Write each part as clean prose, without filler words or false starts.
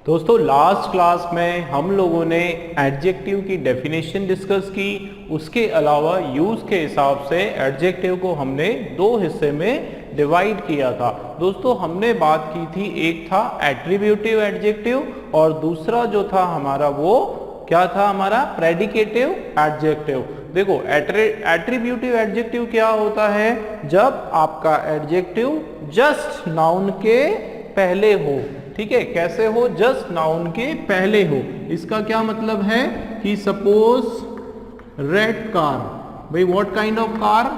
दोस्तों last class में हम लोगों ने एडजेक्टिव की डेफिनेशन डिस्कस की। उसके अलावा यूज के हिसाब से एडजेक्टिव को हमने दो हिस्से में डिवाइड किया था। दोस्तों हमने बात की थी, एक था एट्रीब्यूटिव एडजेक्टिव और दूसरा जो था हमारा वो क्या था, हमारा प्रेडिकेटिव एडजेक्टिव। देखो एट्रीब्यूटिव एडजेक्टिव क्या होता है, जब आपका एडजेक्टिव जस्ट नाउन के पहले हो। ठीक है, कैसे हो, जस्ट नाउन के पहले हो। इसका क्या मतलब है कि सपोज रेड कार, भाई what kind of car,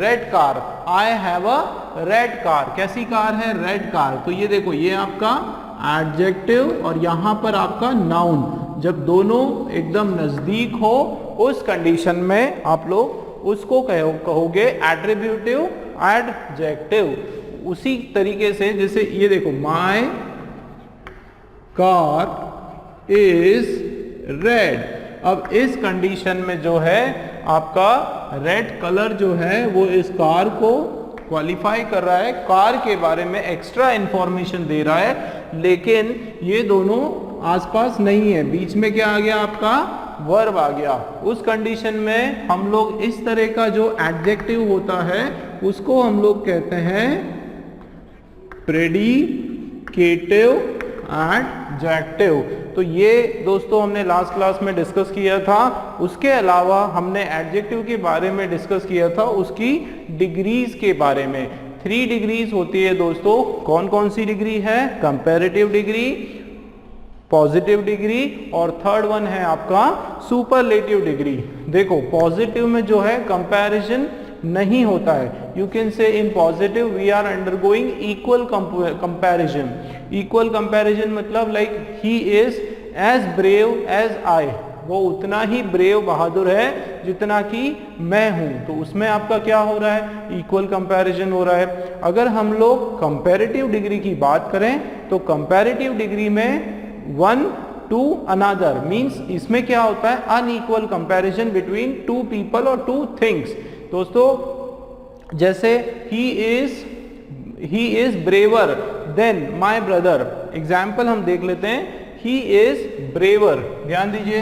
red car, I have a red car. कैसी कार है, रेड कार। तो ये देखो, ये आपका एडजेक्टिव और यहां पर आपका नाउन, जब दोनों एकदम नजदीक हो उस कंडीशन में आप लोग उसको कहोगे एट्रीब्यूटिव एडजेक्टिव। उसी तरीके से जैसे ये देखो, माय कार इज रेड। अब इस कंडीशन में जो है आपका रेड कलर जो है वो इस कार को क्वालिफाई कर रहा है, कार के बारे में एक्स्ट्रा इंफॉर्मेशन दे रहा है। लेकिन ये दोनों आसपास नहीं है, बीच में क्या आ गया, आपका वर्ब आ गया। उस कंडीशन में हम लोग इस तरह का जो एडजेक्टिव होता है उसको हम लोग कहते हैं प्रेडिकेटिव एडजेक्टिव। तो ये दोस्तों हमने लास्ट क्लास में डिस्कस किया था। उसके अलावा हमने एडजेक्टिव के बारे में डिस्कस किया था, उसकी डिग्रीज के बारे में। 3 डिग्रीज होती है दोस्तों। कौन कौन सी डिग्री है, कंपैरेटिव डिग्री, पॉजिटिव डिग्री और थर्ड वन है आपका सुपरलेटिव डिग्री। देखो पॉजिटिव में जो है कंपैरिजन नहीं होता है। You can say in positive we are undergoing equal comparison. Equal comparison मतलब like he is as brave as I, वो उतना ही ब्रेव बहादुर है जितना कि मैं हूं। तो उसमें आपका क्या हो रहा है, इक्वल कंपैरिजन हो रहा है। अगर हम लोग कंपैरेटिव डिग्री की बात करें तो कंपैरेटिव डिग्री में वन टू अनदर मीन्स इसमें क्या होता है, unequal comparison between two people और टू थिंग्स। दोस्तों जैसे he is braver than my brother, example हम देख लेते हैं। ही इज ब्रेवर, ध्यान दीजिए,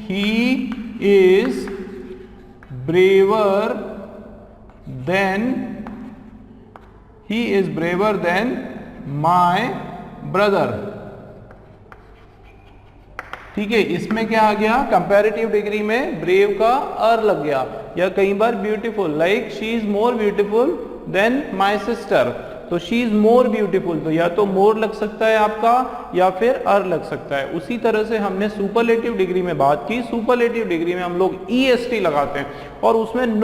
he is braver than my brother. ठीक है, इसमें क्या आ गया, कंपैरेटिव डिग्री में ब्रेव का अर लग गया। या कई बार beautiful, like she is more beautiful than my sister. तो शी इज मोर ब्यूटीफुल, तो या तो मोर लग सकता है आपका या फिर अर लग सकता है। उसी तरह से हमने सुपरलेटिव डिग्री में बात की। सुपरलेटिव डिग्री में हम लोग EST लगाते हैं और उसमें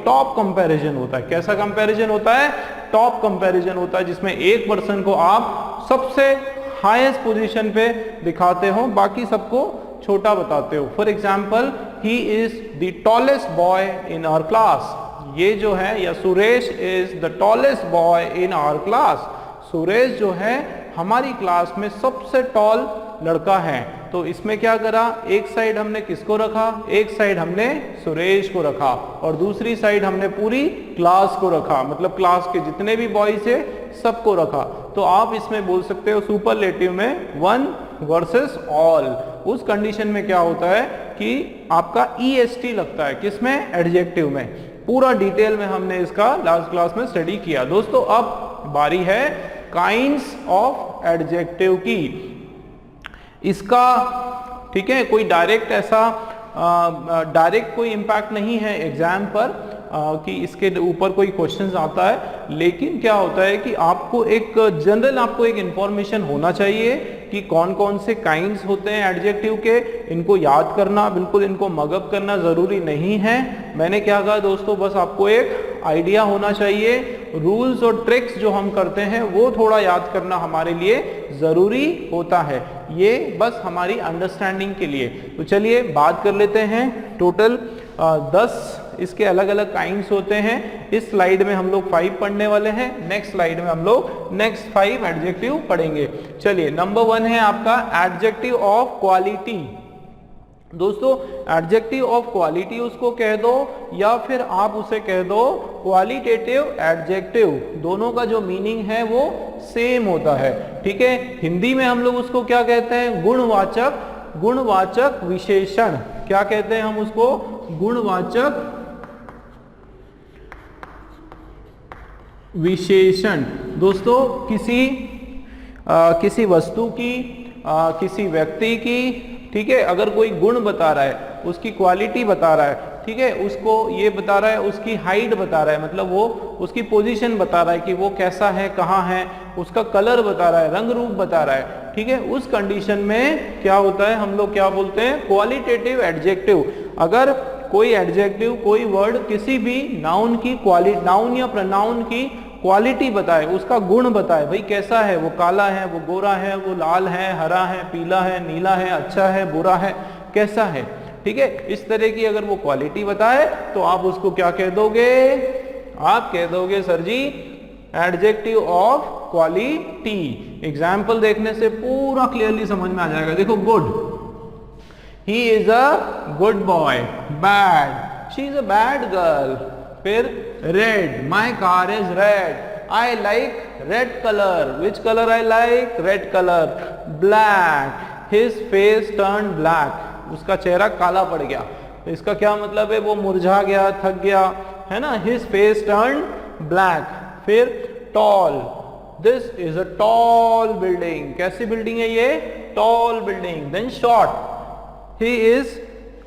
टॉप कंपैरिजन होता है। कैसा कंपैरिजन होता है, टॉप कंपैरिजन होता है, जिसमें एक पर्सन को आप सबसे हाईएस्ट पोजीशन पे दिखाते हो, बाकी सबको छोटा बताते हो। For example, he is the tallest boy in our class. ये जो है, या Suresh is the tallest boy in our class. Suresh जो है हमारी क्लास में सबसे टॉल लड़का है। तो इसमें क्या करा, एक साइड हमने किसको रखा, एक साइड हमने सुरेश को रखा और दूसरी साइड हमने पूरी क्लास को रखा, मतलब क्लास के जितने भी बॉयज है सबको रखा। तो आप इसमें बोल सकते हो सुपरलेटिव में वन वर्सेस ऑल। उस कंडीशन में क्या होता है कि आपका EST लगता है, किसमें, एडजेक्टिव में। पूरा डिटेल में हमने इसका लास्ट क्लास में स्टडी किया। दोस्तों अब बारी है काइंड्स ऑफ एडजेक्टिव की। इसका ठीक है, कोई डायरेक्ट ऐसा डायरेक्ट कोई इम्पैक्ट नहीं है एग्जाम पर कि इसके ऊपर कोई क्वेश्चंस आता है। लेकिन क्या होता है कि आपको एक जनरल आपको एक इंफॉर्मेशन होना चाहिए कि कौन कौन से काइंड्स होते हैं एडजेक्टिव के। इनको याद करना, बिल्कुल इनको मगअप करना ज़रूरी नहीं है। मैंने क्या कहा दोस्तों, बस आपको एक आइडिया होना चाहिए। रूल्स और ट्रिक्स जो हम करते हैं वो थोड़ा याद करना हमारे लिए ज़रूरी होता है, ये बस हमारी अंडरस्टैंडिंग के लिए। तो चलिए बात कर लेते हैं। टोटल 10 इसके अलग अलग काइंड्स होते हैं। इस स्लाइड में हम लोग 5 पढ़ने वाले हैं, नेक्स्ट स्लाइड में हम लोग नेक्स्ट 5 एडजेक्टिव पढ़ेंगे। चलिए, नंबर 1 है आपका एडजेक्टिव ऑफ क्वालिटी। दोस्तों एडजेक्टिव ऑफ क्वालिटी उसको कह दो या फिर आप उसे कह दो क्वालिटेटिव एडजेक्टिव, दोनों का जो मीनिंग है वो सेम होता है। ठीक है, हिंदी में हम लोग उसको क्या कहते हैं? गुणवाचक, गुणवाचक विशेषण। क्या कहते हैं हम उसको? गुणवाचक विशेषण। दोस्तों किसी वस्तु की, किसी व्यक्ति की, ठीक है, अगर कोई गुण बता रहा है, उसकी क्वालिटी बता रहा है, ठीक है, उसको ये बता रहा है, उसकी हाइट बता रहा है, मतलब वो उसकी पोजीशन बता रहा है कि वो कैसा है, कहाँ है, उसका कलर बता रहा है, रंग रूप बता रहा है, ठीक है, उस कंडीशन में क्या होता है, हम लोग क्या बोलते हैं? Qualitative adjective. अगर कोई एडजेक्टिव, कोई वर्ड किसी भी नाउन की क्वालिटी, नाउन या प्रोनाउन की क्वालिटी बताए, उसका गुण बताए, भाई कैसा है, वो काला है, वो गोरा है, वो लाल है, हरा है, पीला है, नीला है, अच्छा है, बुरा है, कैसा है, ठीक है, इस तरह की अगर वो क्वालिटी बताए तो आप उसको क्या कह दोगे? आप कह दोगे sir ji adjective of quality. Example देखने से पूरा क्लियरली समझ में आ जाएगा। देखो, good, he is a good boy. Bad, she is a bad girl. फिर red, my car is red. I like red colour. Which colour I like? Red colour. Black, his face turn black. उसका चेहरा काला पड़ गया। तो इसका क्या मतलब है? वो मुरझा गया, थक गया, है ना। His face turn black. फिर tall, this is a tall building. कैसी बिल्डिंग है ये? Tall building. Then short, he is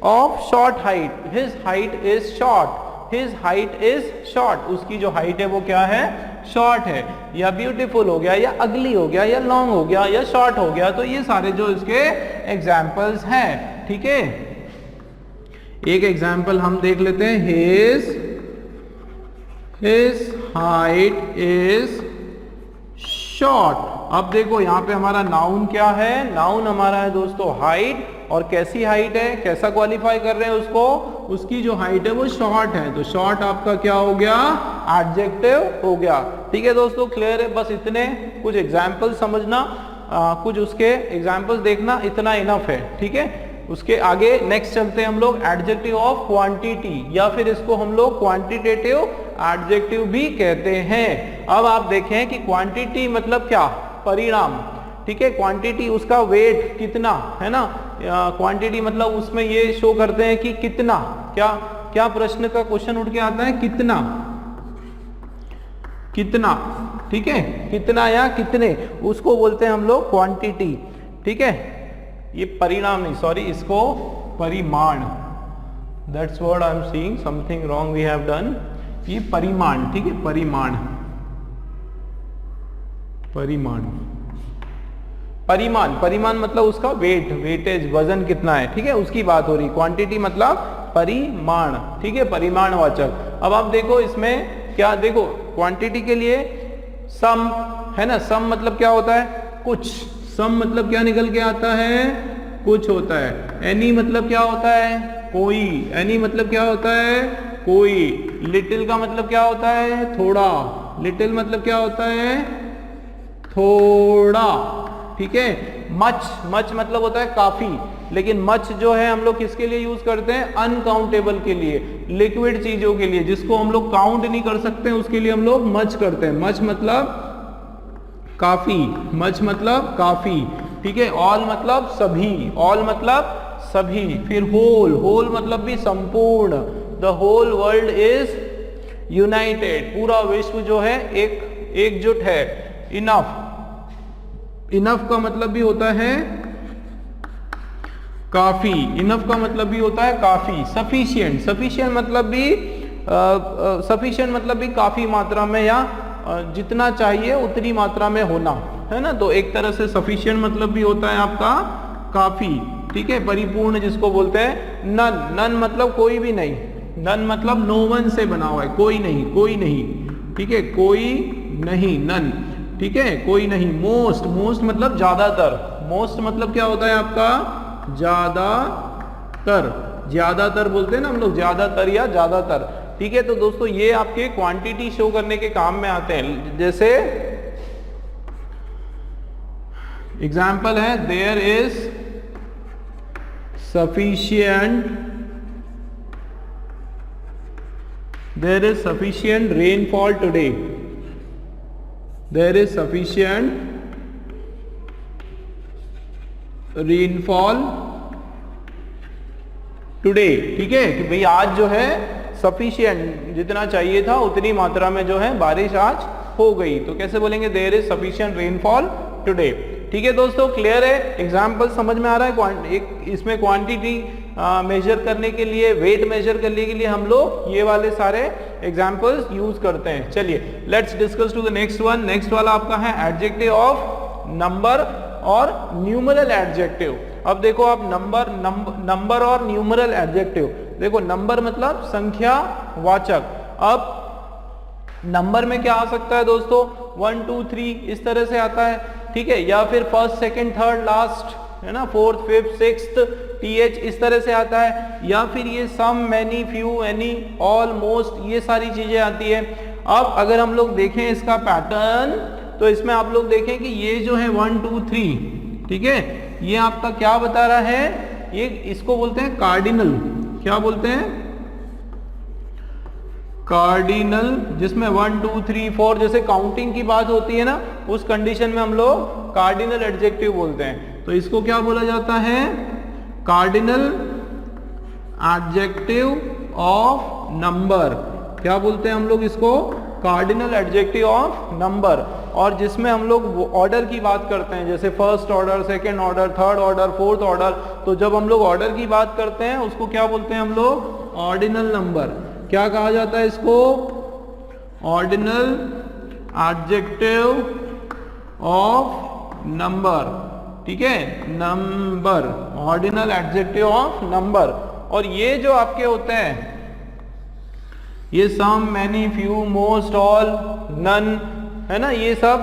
of short height. His height is short. His height is short. उसकी जो हाइट है वो क्या है? शॉर्ट है। या ब्यूटीफुल हो गया, या अगली हो गया, या लॉन्ग हो गया, या शॉर्ट हो गया। तो ये सारे जो इसके एग्जाम्पल्स हैं, ठीक है। एक एग्जाम्पल हम देख लेते हैं। His height is short। अब देखो यहाँ पे हमारा नाउन क्या है? नाउन हमारा है दोस्तों हाइट। और कैसी हाइट है? कैसा क्वालिफाई कर रहे हैं उसको? उसकी जो हाइट है वो शॉर्ट है। तो शॉर्ट आपका क्या हो गया? एडजेक्टिव हो गया। ठीक है दोस्तों, क्लियर है? बस इतने कुछ एग्जाम्पल समझना, कुछ उसके एग्जाम्पल्स देखना, इतना इनफ है। ठीक है, उसके आगे नेक्स्ट चलते हैं हम लोग एडजेक्टिव ऑफ क्वांटिटी, या फिर इसको हम लोग क्वांटिटेटिव एडजेक्टिव भी कहते हैं। अब आप देखें कि क्वांटिटी मतलब क्या? परिणाम। ठीक है, क्वांटिटी उसका वेट कितना है ना। क्वांटिटी मतलब उसमें ये शो करते हैं कि कितना, क्या क्या प्रश्न का क्वेश्चन उठ के आता है? कितना, कितना, ठीक है, कितना या कितने, उसको बोलते हैं हम लोग क्वांटिटी। ठीक है, ये परिणाम नहीं, सॉरी, इसको परिमाण। That's what I am seeing, something wrong we have done. ये परिमाण, ठीक है, परिमाण, परिमाण, परिमाण, परिमाण मतलब उसका वेट, वेटेज, वजन कितना है, ठीक है, उसकी बात हो रही। क्वांटिटी मतलब परिमाण, ठीक है, परिमाणवाचक। अब आप देखो इसमें क्या, देखो क्वांटिटी के लिए सम है ना। सम मतलब क्या होता है? कुछ। सम मतलब क्या निकल के आता है? कुछ होता है। एनी मतलब क्या होता है? कोई। एनी मतलब क्या होता है? कोई। लिटिल का मतलब क्या होता है? थोड़ा। लिटिल मतलब क्या होता है? थोड़ा। ठीक है, मच, मच मतलब होता है काफी। लेकिन मच जो है हम लोग किसके लिए यूज करते हैं? अनकाउंटेबल के लिए, लिक्विड चीजों के लिए, जिसको हम लोग काउंट नहीं कर सकते, उसके लिए हम लोग मच करते हैं। मच मतलब काफी, मच मतलब काफी। ठीक है, ऑल मतलब सभी, ऑल मतलब सभी। फिर होल, होल मतलब भी संपूर्ण। The whole world is united, पूरा विश्व जो है एकजुट है। इनफ, इनफ का मतलब भी होता है काफी। इनफ का मतलब भी होता है काफी। सफिशिएंट, सफिशिएंट मतलब भी सफिशिएंट मतलब भी काफी मात्रा में, या जितना चाहिए उतनी मात्रा में होना, है ना। तो एक तरह से सफिशिएंट मतलब भी होता है आपका काफी। ठीक है, परिपूर्ण जिसको बोलते हैं। नन, नन मतलब कोई भी नहीं। नन मतलब नो वन से बना हुआ है, कोई नहीं, कोई नहीं। ठीक है, कोई नहीं, नन। ठीक है, कोई नहीं। मोस्ट, मोस्ट मतलब ज्यादातर। मोस्ट मतलब क्या होता है आपका? ज्यादातर। ज्यादातर बोलते हैं ना हम लोग, ज्यादातर या ज्यादातर। ठीक है, तो दोस्तों ये आपके क्वांटिटी शो करने के काम में आते हैं। जैसे एग्जाम्पल है, there is sufficient, there is sufficient rainfall today, there is sufficient rainfall today. ठीक है कि भाई आज जो है सफिशिएंट, जितना चाहिए था उतनी मात्रा में जो है बारिश आज हो गई। तो कैसे बोलेंगे, there is sufficient rainfall today. ठीक है दोस्तों, क्लियर है, एग्जाम्पल समझ में आ रहा है। एक इसमें क्वांटिटी मेजर करने के लिए, वेट मेजर करने के लिए हम लोग ये वाले सारे एग्जाम्पल्स यूज करते हैं। चलिए let's discuss to the next one. Next वाला आपका है एडजेक्टिव ऑफ नंबर और न्यूमरल एडजेक्टिव। अब देखो आप नंबर और न्यूमरल एडजेक्टिव, देखो नंबर मतलब संख्या वाचक। अब नंबर में क्या आ सकता है दोस्तों, 1 2 3 इस तरह से आता है। ठीक है, या फिर फर्स्ट सेकंड थर्ड लास्ट, है ना, फोर्थ फिफ्थ सिक्स्थ, th इस तरह से आता है। या फिर ये some, many, few, any, all, most, ये सारी चीजें आती है। अब अगर हम लोग देखें इसका पैटर्न, तो इसमें आप लोग देखें कि ये जो है 1 2 3, ठीक है, ये आपका क्या बता रहा है, ये इसको बोलते हैं कार्डिनल। क्या बोलते हैं, कार्डिनल, जिसमें 1 2 3 4 जैसे काउंटिंग की बात होती है ना, उस कंडीशन में हम लोग कार्डिनल एडजेक्टिव बोलते हैं। तो इसको क्या बोला जाता है, कार्डिनल एडजेक्टिव ऑफ नंबर। क्या बोलते हैं हम लोग इसको, कार्डिनल एडजेक्टिव ऑफ नंबर। और जिसमें हम लोग ऑर्डर की बात करते हैं, जैसे first order, second order, third order, fourth order, तो जब हम लोग ऑर्डर की बात करते हैं उसको क्या बोलते हैं हम लोग, ऑर्डिनल नंबर। क्या कहा जाता है इसको, ऑर्डिनल एडजेक्टिव ऑफ नंबर। ठीक है, number, ordinal adjective of number. और ये जो आपके होते हैं, ये some, many, few, most, all, none, है ना, ये सब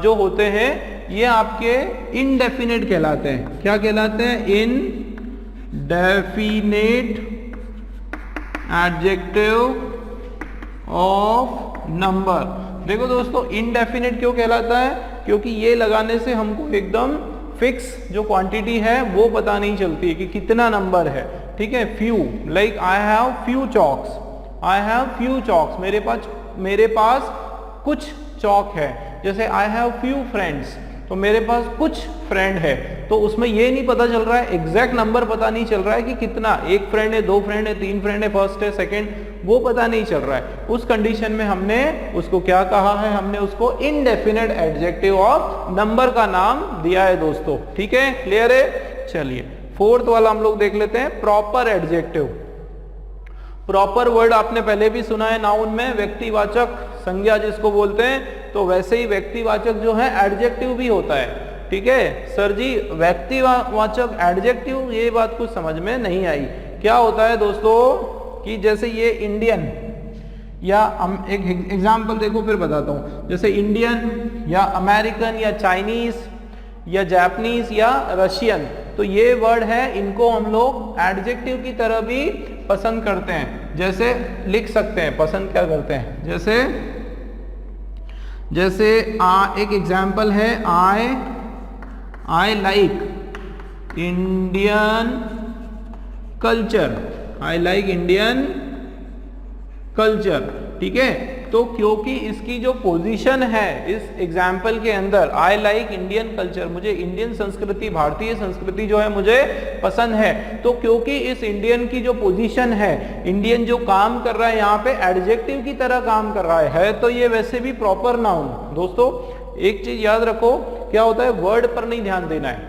जो होते हैं ये आपके इनडेफिनेट कहलाते हैं। क्या कहलाते हैं, इनडेफिनेट एडजेक्टिव ऑफ नंबर। देखो दोस्तों, इनडेफिनेट क्यों कहलाता है, क्योंकि ये लगाने से हमको एकदम फिक्स जो क्वांटिटी है वो पता नहीं चलती है कि कितना नंबर है। ठीक है, few, like I have few chalks, I have few chalks, मेरे पास कुछ चौक है। जैसे आई हैव फ्यू फ्रेंड्स, तो मेरे पास कुछ फ्रेंड है। तो उसमें ये नहीं पता चल रहा है, एग्जैक्ट नंबर पता नहीं चल रहा है कि कितना, एक फ्रेंड है, दो फ्रेंड है, तीन फ्रेंड है, फर्स्ट है, सेकंड, वो पता नहीं चल रहा है। उस कंडीशन में हमने उसको क्या कहा है, हमने उसको इनडेफिनेट एडजेक्टिव ऑफ नंबर का नाम दिया है दोस्तों। ठीक है, क्लियर है। चलिए फोर्थ वाला हम लोग देख लेते हैं, प्रॉपर एडजेक्टिव। प्रॉपर वर्ड आपने पहले भी सुना है, नाउन में व्यक्तिवाचक संज्ञा जिसको बोलते हैं, तो वैसे ही व्यक्तिवाचक जो है एडजेक्टिव भी होता है। ठीक है सर जी, व्यक्तिवाचक एडजेक्टिव, ये बात कुछ समझ में नहीं आई। क्या होता है दोस्तों कि जैसे ये इंडियन, या एक एग्जाम्पल देखो फिर बताता हूं, जैसे इंडियन या अमेरिकन या चाइनीज या जापानीज या रशियन, तो ये वर्ड है, इनको हम लोग एडजेक्टिव की तरह भी पसंद करते हैं। जैसे लिख सकते हैं, पसंद क्या करते हैं, जैसे एक एग्जाम्पल है, I like Indian culture, I like Indian culture. ठीक है, तो क्योंकि इसकी जो पोजीशन है इस एग्जाम्पल के अंदर, आई लाइक इंडियन कल्चर, मुझे इंडियन संस्कृति, भारतीय संस्कृति जो है मुझे पसंद है, तो क्योंकि इस इंडियन की जो पोजीशन है, इंडियन जो काम कर रहा है यहाँ पे एडजेक्टिव की तरह काम कर रहा है, तो ये वैसे भी प्रॉपर नाउन। दोस्तों एक चीज याद रखो, क्या होता है, वर्ड पर नहीं ध्यान देना है।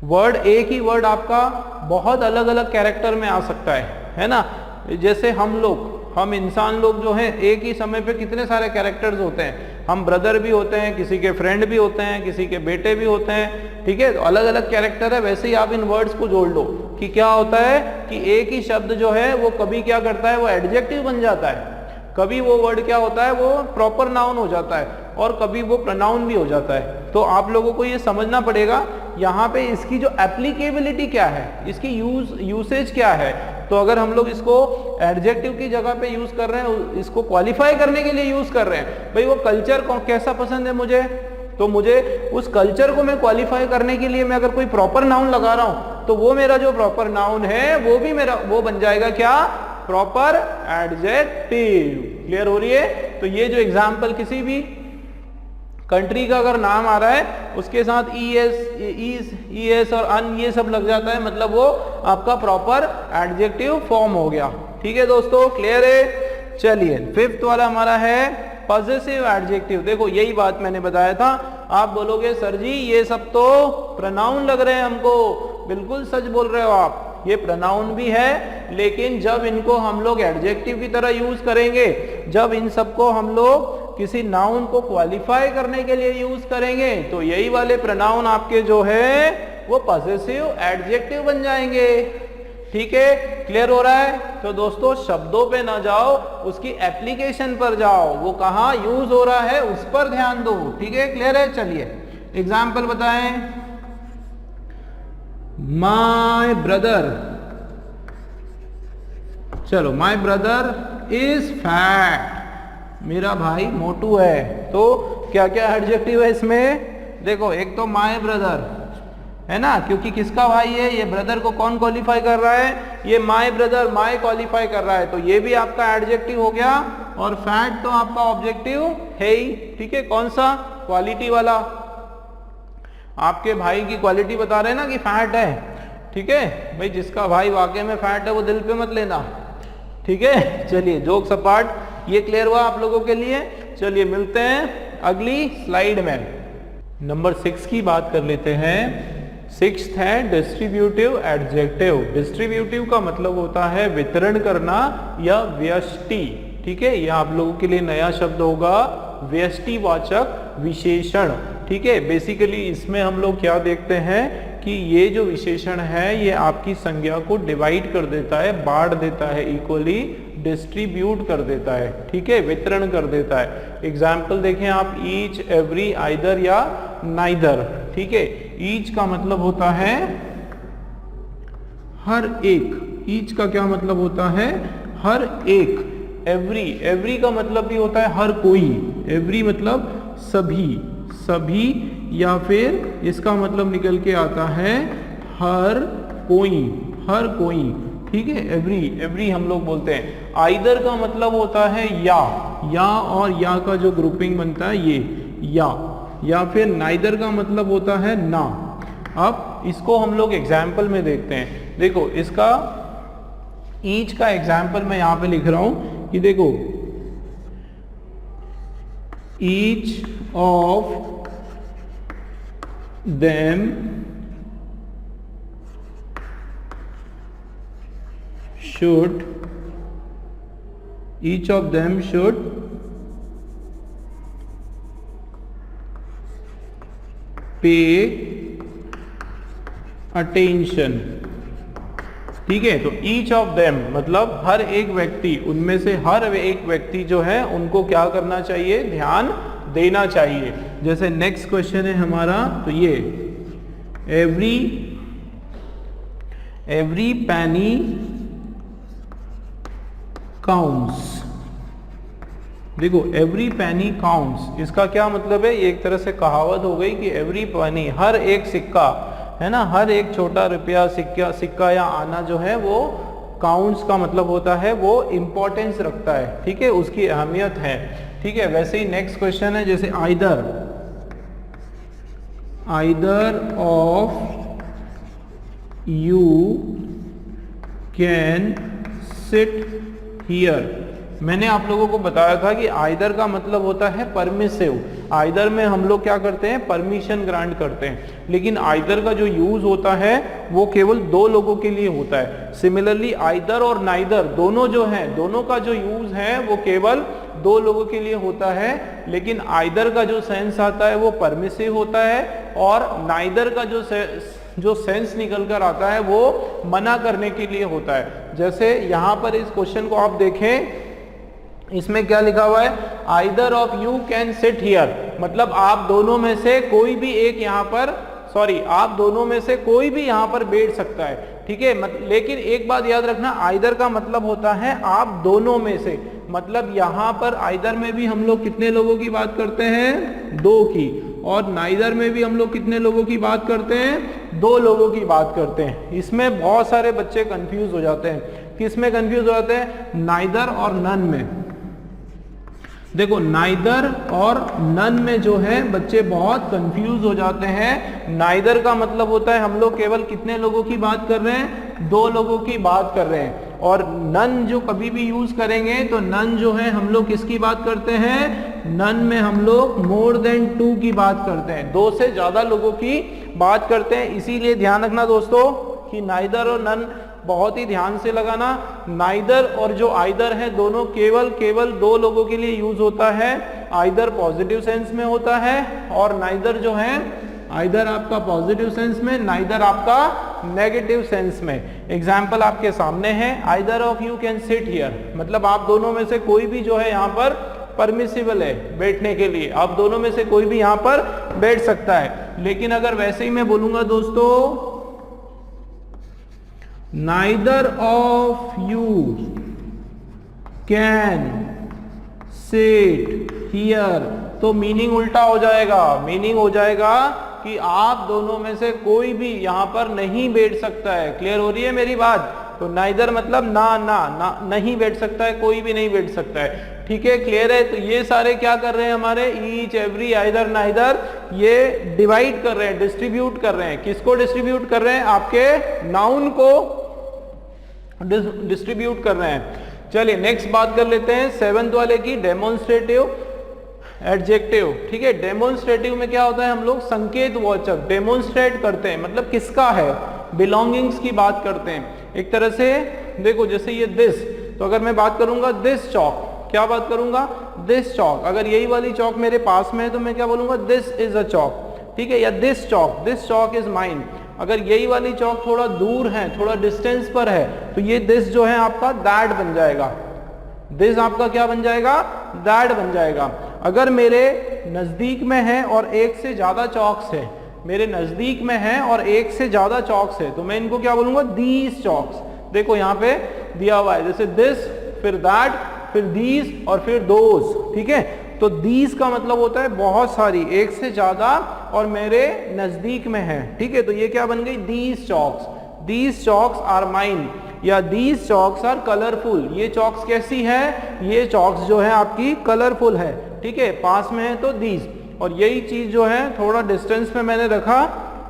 वर्ड, एक ही वर्ड आपका बहुत अलग अलग कैरेक्टर में आ सकता है ना। जैसे हम इंसान लोग जो हैं, एक ही समय पे कितने सारे कैरेक्टर्स होते हैं। हम ब्रदर भी होते हैं, किसी के फ्रेंड भी होते हैं, किसी के बेटे भी होते हैं। ठीक है, तो अलग अलग कैरेक्टर है। वैसे ही आप इन वर्ड्स को जोड़ लो कि क्या होता है कि एक ही शब्द जो है वो कभी क्या करता है, वो एडजेक्टिव बन जाता है, कभी वो वर्ड क्या होता है, वो प्रॉपर नाउन हो जाता है, और कभी वो प्रोनाउन भी हो जाता है। तो आप लोगों को ये समझना पड़ेगा यहाँ पे इसकी जो एप्लीकेबिलिटी क्या है, इसकी यूसेज क्या है। तो अगर हम लोग इसको एडजेक्टिव की जगह पे यूज कर रहे हैं, इसको क्वालिफाई करने के लिए यूज कर रहे हैं, भाई वो कल्चर कैसा पसंद है मुझे, तो मुझे उस कल्चर को मैं क्वालिफाई करने के लिए मैं अगर कोई प्रॉपर नाउन लगा रहा हूं, तो वो मेरा जो प्रॉपर नाउन है वो भी मेरा वो बन जाएगा क्या, प्रॉपर एडजेक्टिव। क्लियर हो रही है। तो ये जो एग्जाम्पल किसी भी कंट्री का अगर नाम आ रहा है उसके साथ ES और अन ये सब लग जाता है, मतलब वो आपका प्रॉपर एडजेक्टिव फॉर्म हो गया। ठीक है दोस्तों, क्लियर है। चलिए फिफ्थ वाला हमारा है पॉजेसिव एडजेक्टिव। देखो यही बात मैंने बताया था। आप बोलोगे सर जी ये सब तो प्रोनाउन लग रहे हैं हमको, बिल्कुल सच बोल रहे हो आप, ये प्रोनाउन भी है, लेकिन जब इनको हम लोग एडजेक्टिव की तरह यूज करेंगे, जब इन सबको हम लोग किसी नाउन को क्वालिफाई करने के लिए यूज करेंगे, तो यही वाले प्रोनाउन आपके जो है वो पॉजेसिव एडजेक्टिव बन जाएंगे। ठीक है, क्लियर हो रहा है। तो दोस्तों शब्दों पे ना जाओ, उसकी एप्लीकेशन पर जाओ, वो कहाँ यूज हो रहा है उस पर ध्यान दो। ठीक है, क्लियर है। चलिए एग्जाम्पल बताएं। माय ब्रदर, चलो माय ब्रदर इज फैट, मेरा भाई मोटू है। तो क्या क्या एडजेक्टिव है इसमें, देखो एक तो माय ब्रदर है ना, क्योंकि किसका भाई है, ये ब्रदर को कौन क्वालिफाई कर रहा है, ये माय ब्रदर, माय क्वालिफाई कर रहा है, तो ये भी आपका एडजेक्टिव हो गया। और फैट तो आपका ऑब्जेक्टिव है ही। ठीक है, कौन सा, क्वालिटी वाला, आपके भाई की क्वालिटी बता रहे हैं ना कि फैट है। ठीक है भाई, जिसका भाई वाकई में फैट है वो दिल पे मत लेना। ठीक है, चलिए जोक्स अपार्ट, ये क्लियर हुआ आप लोगों के लिए। चलिए मिलते हैं अगली स्लाइड में। नंबर 6 की बात कर लेते हैं। 6th है डिस्ट्रीब्यूटिव एडजेक्टिव। डिस्ट्रीब्यूटिव का मतलब होता है वितरण करना या व्यष्टि। ठीक है, यह आप लोगों के लिए नया शब्द होगा, व्यष्टिवाचक विशेषण। ठीक है, बेसिकली इसमें हम लोग क्या देखते हैं कि ये जो विशेषण है ये आपकी संज्ञा को डिवाइड कर देता है, बांट देता है, इक्वली डिस्ट्रीब्यूट कर देता है। ठीक है, वितरण कर देता है। एग्जाम्पल देखें आप, ईच, एवरी, आइदर या नाइदर। ठीक है, ईच का मतलब होता है हर एक, ईच का क्या मतलब होता है, हर एक। एवरी, एवरी का मतलब भी होता है हर कोई, एवरी मतलब सभी, सभी, या फिर इसका मतलब निकल के आता है हर कोई, हर कोई। ठीक है, एवरी, एवरी हम लोग बोलते हैं। आइदर का मतलब होता है या और या का जो ग्रुपिंग बनता है ये या फिर नाइदर का मतलब होता है ना। अब इसको हम लोग एग्जाम्पल में देखते हैं। देखो इसका ईच का एग्जाम्पल मैं यहां पे लिख रहा हूं कि देखो, each of them should, each of them should pay attention। ठीक है, तो ईच ऑफ देम मतलब हर एक व्यक्ति, उनमें से हर एक व्यक्ति जो है उनको क्या करना चाहिए, ध्यान देना चाहिए। जैसे नेक्स्ट क्वेश्चन है हमारा, तो ये एवरी पैनी काउंट्स। देखो एवरी पैनी काउंट्स, इसका क्या मतलब है, ये एक तरह से कहावत हो गई कि एवरी पैनी, हर एक सिक्का है ना, हर एक छोटा रुपया, सिक्का या आना जो है वो काउंट्स का मतलब होता है वो इंपॉर्टेंस रखता है। ठीक है, उसकी अहमियत है। ठीक है, वैसे ही नेक्स्ट क्वेश्चन है जैसे either of you can sit here. मैंने आप लोगों को बताया था कि आइदर का मतलब होता है परमिसिव। आइदर में हम लोग क्या करते हैं, परमिशन ग्रांट करते हैं, लेकिन आइदर का जो यूज होता है वो केवल दो लोगों के लिए होता है। सिमिलरली आइदर और नाइदर दोनों जो है, दोनों का जो यूज है वो केवल दो लोगों के लिए होता है, लेकिन आइदर का जो सेंस आता है वो परमिसिव होता है, और नाइदर का जो सेंस निकल कर आता है वो मना करने के लिए होता है। जैसे यहां पर इस क्वेश्चन को आप देखें, इसमें क्या लिखा हुआ है, either of you can sit here, मतलब आप दोनों में से कोई भी एक यहाँ पर, आप दोनों में से कोई भी यहाँ पर बैठ सकता है। ठीक है, लेकिन एक बात याद रखना, आइदर का मतलब होता है आप दोनों में से, मतलब यहाँ पर आइदर में भी हम लोग कितने लोगों की बात करते हैं, दो की। और नाइदर में भी हम लोग कितने लोगों की बात करते हैं? 2 लोगों की बात करते हैं। इसमें बहुत सारे बच्चे कंफ्यूज हो जाते हैं। किसमें कंफ्यूज हो जाते हैं? नाइदर और नन में। देखो नाइदर और नन में जो है बच्चे बहुत कंफ्यूज हो जाते हैं। नाइदर का मतलब होता है हम लोग केवल कितने लोगों की बात कर रहे हैं? 2 लोगों की बात कर रहे हैं। और नन जो कभी भी यूज करेंगे तो नन जो है हम लोग किसकी बात करते हैं? नन में हम लोग मोर देन 2 की बात करते हैं, 2 से ज्यादा लोगों की बात करते हैं। इसीलिए ध्यान रखना दोस्तों कि नाइदर और नन बहुत ही ध्यान से लगाना। नाइदर और जो आइदर है दोनों केवल 2 लोगों के लिए यूज होता है। आइदर पॉजिटिव सेंस में होता है और नाइदर जो है आइदर आपका पॉजिटिव सेंस में, नाइदर आपका नेगेटिव सेंस में। एग्जाम्पल आपके सामने है, either of you can sit here, मतलब आप दोनों में से कोई भी जो है यहाँ पर परमिसिबल है बैठने के लिए, आप दोनों में से कोई भी यहाँ पर बैठ सकता है। लेकिन अगर वैसे ही मैं बोलूंगा दोस्तों neither of you can sit here, तो मीनिंग उल्टा हो जाएगा। मीनिंग हो जाएगा कि आप दोनों में से कोई भी यहां पर नहीं बैठ सकता है। क्लियर हो रही है मेरी बात? तो नाइदर मतलब ना नहीं बैठ सकता है, कोई भी नहीं बैठ सकता है। ठीक है, क्लियर है? तो ये सारे क्या कर रहे हैं हमारे? ईच, एवरी, आइदर, नाइदर, ये डिवाइड कर रहे हैं, डिस्ट्रीब्यूट कर रहे हैं। किसको डिस्ट्रीब्यूट कर रहे हैं? आपके नाउन को डिस्ट्रीब्यूट कर रहे हैं। चलिए नेक्स्ट बात कर लेते हैं 7th वाले की, डेमोन्स्ट्रेटिव एडजेक्टिव। ठीक है, डेमोन्स्ट्रेटिव में क्या होता है? हम लोग संकेत वाचक डेमोन्स्ट्रेट करते हैं, मतलब किसका है, बिलोंगिंग्स की बात करते हैं। एक तरह से देखो जैसे ये दिस, तो अगर मैं बात करूंगा दिस चौक, क्या बात करूंगा? दिस चौक। अगर यही वाली चौक मेरे पास में है तो मैं क्या बोलूंगा? दिस इज अ चौक। ठीक है, या दिस चौक इज माइन। अगर यही वाली चौक थोड़ा दूर है, थोड़ा डिस्टेंस पर है, तो ये दिस जो है आपका दैट बन जाएगा। दिस आपका क्या बन जाएगा? दैट बन जाएगा। अगर मेरे नजदीक में है और एक से ज्यादा चौक्स है, मेरे नजदीक में है और एक से ज्यादा चौक्स है, तो मैं इनको क्या बोलूंगा? These chokes. देखो यहाँ पे दिया हुआ है, जैसे दिस, फिर दैट, फिर दीज और फिर दोज। ठीक है, तो दीज का मतलब होता है बहुत सारी, एक से ज्यादा और मेरे नजदीक में है। ठीक है, तो ये क्या बन गई? These chalks. These chalks are mine, या दीज चौक्स आर कलरफुल। ये चौक्स कैसी है? ये चौक्स जो है आपकी कलरफुल है। ठीक है, पास में है तो दीज, और यही चीज जो है थोड़ा डिस्टेंस में मैंने रखा,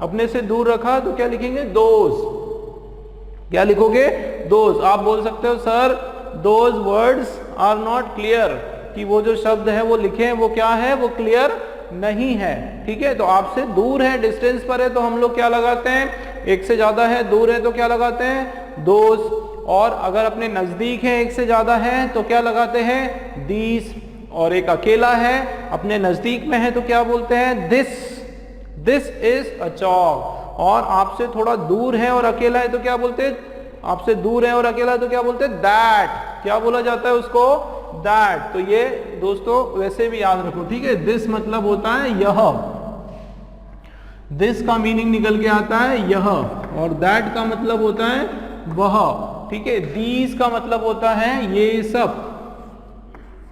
अपने से दूर रखा, तो क्या लिखेंगे? दोज। क्या लिखोगे? दोज। आप बोल सकते हो sir those words are not clear, कि वो जो शब्द है वो लिखे हैं वो क्या है? वो क्लियर नहीं है। ठीक है, तो आपसे दूर है, डिस्टेंस पर है, तो हम लोग क्या लगाते हैं? एक से ज्यादा है, दूर है तो क्या लगाते हैं? दोज। और अगर अपने नजदीक है, एक से ज्यादा है, तो क्या लगाते हैं? दीज। और एक अकेला है, अपने नजदीक में है, तो क्या बोलते हैं? दिस इज अ चौक। और आपसे थोड़ा दूर है और अकेला है तो क्या बोलते हैं? आपसे दूर है और अकेला है तो क्या बोलते हैं? दैट। क्या बोला जाता है उसको? दैट। तो ये दोस्तों वैसे भी याद रखो। ठीक है, दिस मतलब होता है यह, दिस का मीनिंग निकल के आता है यह, और दैट का मतलब होता है वह। ठीक है, दीज का मतलब होता है ये सब,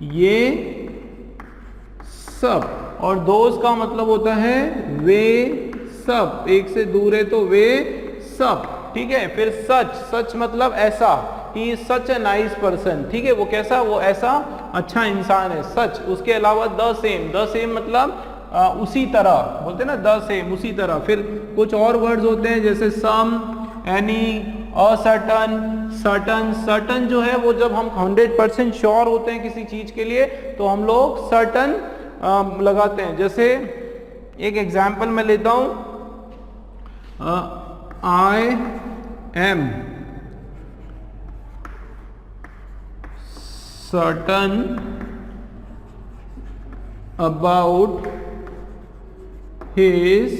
ये सब, और दोस्त का मतलब होता है वे सब, एक से दूर है तो वे सब। ठीक है, फिर सच मतलब ऐसा, he is such a nice person. ठीक है, वो कैसा? वो ऐसा अच्छा इंसान है, सच। उसके अलावा द सेम मतलब उसी तरह बोलते हैं ना, द सेम, उसी तरह। फिर कुछ और वर्ड्स होते हैं जैसे सम, एनी, सर्टन। सर्टन जो है वो जब हम 100% श्योर होते हैं किसी चीज के लिए तो हम लोग सर्टन लगाते हैं। जैसे एक एग्जाम्पल मैं लेता हूं, I am certain about his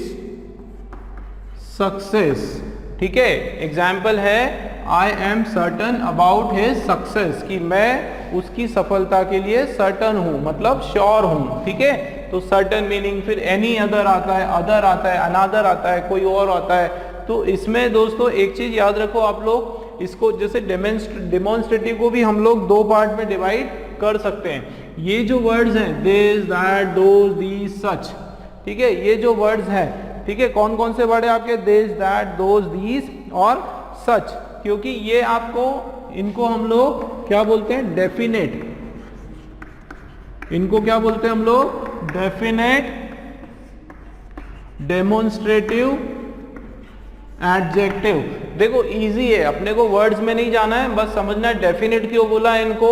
success. ठीक है, एग्जाम्पल है I am certain about his success, कि मैं उसकी सफलता के लिए सर्टन हूं, मतलब श्योर हूं। ठीक है, तो सर्टन मीनिंग, फिर एनी अदर आता है, अदर आता है, अनादर आता है, कोई और आता है। तो इसमें दोस्तों एक चीज याद रखो आप लोग, इसको जैसे डेमोन्स्ट्रेटिव को भी हम लोग 2 पार्ट में डिवाइड कर सकते हैं। ये जो वर्ड्स हैं दिस, दैट, दोज, दीज, सच, ठीक है, ये जो वर्ड्स हैं, ठीक है, कौन कौन से वर्ड है आपके, दिस, दैट, दोज, दीज और सच, क्योंकि ये आपको, इनको हम लोग क्या बोलते हैं, डेफिनेट, इनको क्या बोलते हैं हम लोग, डेफिनेट डेमोन्स्ट्रेटिव एडजेक्टिव। देखो इजी है, अपने को वर्ड्स में नहीं जाना है, बस समझना है डेफिनेट क्यों बोला है इनको।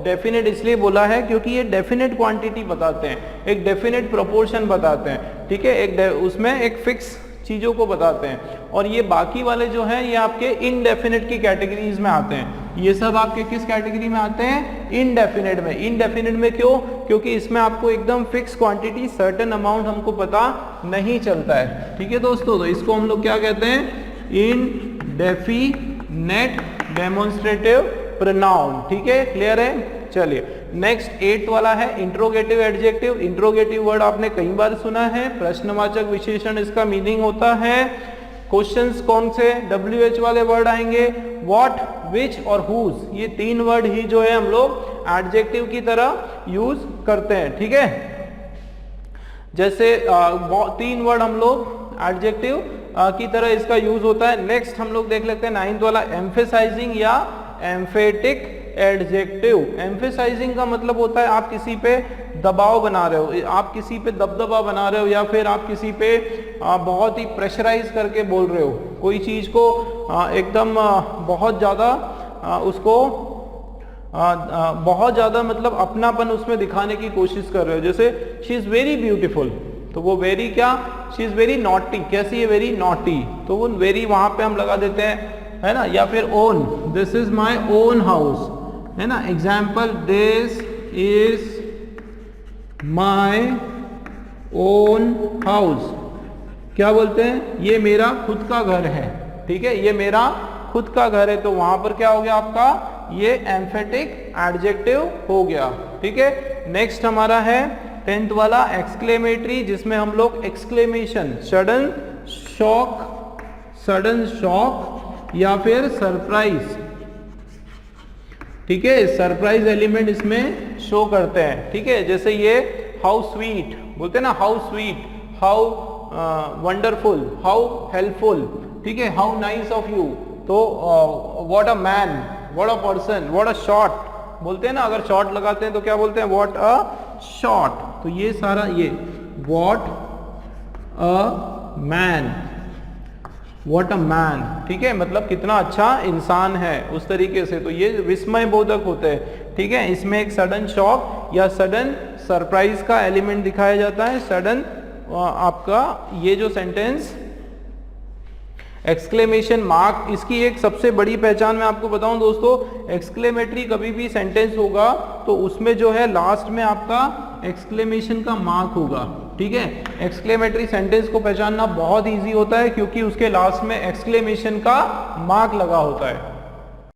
डेफिनेट इसलिए बोला है क्योंकि ये डेफिनेट क्वांटिटी बताते हैं, एक डेफिनेट प्रोपोर्शन बताते हैं, ठीक है, उसमें एक फिक्स चीजों को बताते हैं। और ये बाकी वाले जो हैं ये आपके इनडेफिनेट की कैटेगरीज में आते हैं। ये सब आपके किस कैटेगरी में आते हैं, इनडेफिनेट में। इनडेफिनेट में क्यों, क्योंकि इसमें आपको एकदम फिक्स क्वांटिटी, सर्टेन अमाउंट हमको पता नहीं चलता है, ठीक है दोस्तों। तो इसको हम लोग क्या कहते हैं, इनडेफिनेट डेमोन्स्ट्रेटिव प्रोनाउन, ठीक है, क्लियर है। चलिए नेक्स्ट 8th वाला है इंट्रोगेटिव एडजेक्टिव। इंट्रोगेटिव वर्ड आपने कई बार सुना है, प्रश्नवाचक विशेषण इसका मीनिंग होता है। क्वेश्चंस कौन से, WH वाले वर्ड आएंगे, व्हाट, विच और हुज, ये 3 वर्ड ही जो है हम लोग एडजेक्टिव की तरह यूज करते हैं, ठीक है। जैसे 3 वर्ड हम लोग एडजेक्टिव की तरह इसका यूज होता है। नेक्स्ट हम लोग देख लेते हैं 9th वाला, एम्फेसाइजिंग या एम्फेटिक एडजेक्टिव। एम्फेसाइजिंग का मतलब होता है आप किसी पे दबाव बना रहे हो, आप किसी पे दबदबा बना रहे हो, या फिर आप किसी पे बहुत ही प्रेशराइज करके बोल रहे हो, कोई चीज को एकदम बहुत ज्यादा उसको बहुत ज्यादा मतलब अपनापन उसमें दिखाने की कोशिश कर रहे हो। जैसे शी इज वेरी ब्यूटीफुल, तो वो वेरी क्या, शी इज वेरी नॉटी, कैसी है, वेरी नॉटी, तो वो वेरी वहां पे हम लगा देते हैं, है ना। या फिर own, this is my own house, है ना। Example, this is my own house, क्या बोलते हैं, ये मेरा खुद का घर है, ठीक है, ये मेरा खुद का घर है। तो वहां पर क्या हो गया आपका, ये एम्फेटिक एडजेक्टिव हो गया, ठीक है। नेक्स्ट हमारा है 10th वाला एक्सक्लेमेटरी, जिसमें हम लोग एक्सक्लेमेशन, सडन शॉक या फिर सरप्राइज, ठीक है, सरप्राइज एलिमेंट इसमें शो करते हैं, ठीक है। जैसे ये हाउ स्वीट बोलते हैं ना, how sweet, how wonderful, how helpful, ठीक है, हाउ नाइस ऑफ यू, तो what a man, what a person, what a shot बोलते हैं ना, अगर शॉट लगाते हैं तो क्या बोलते हैं, व्हाट अ शॉट। तो ये सारा ये what a man, what a man, ठीक है, मतलब कितना अच्छा इंसान है, उस तरीके से। तो ये विस्मय बोधक होते हैं, ठीक है। इसमें एक सडन शॉक या सडन सरप्राइज का एलिमेंट दिखाया जाता है। सडन आपका ये जो सेंटेंस एक्सक्लेमेशन मार्क, इसकी एक सबसे बड़ी पहचान मैं आपको बताऊं दोस्तों, एक्सक्लेमेटरी कभी भी सेंटेंस होगा तो उसमें जो है लास्ट में आपका एक्सक्लेमेशन का मार्क होगा, ठीक है। एक्सक्लेमेटरी सेंटेंस को पहचानना बहुत इजी होता है क्योंकि उसके लास्ट में एक्सक्लेमेशन का मार्क लगा होता है।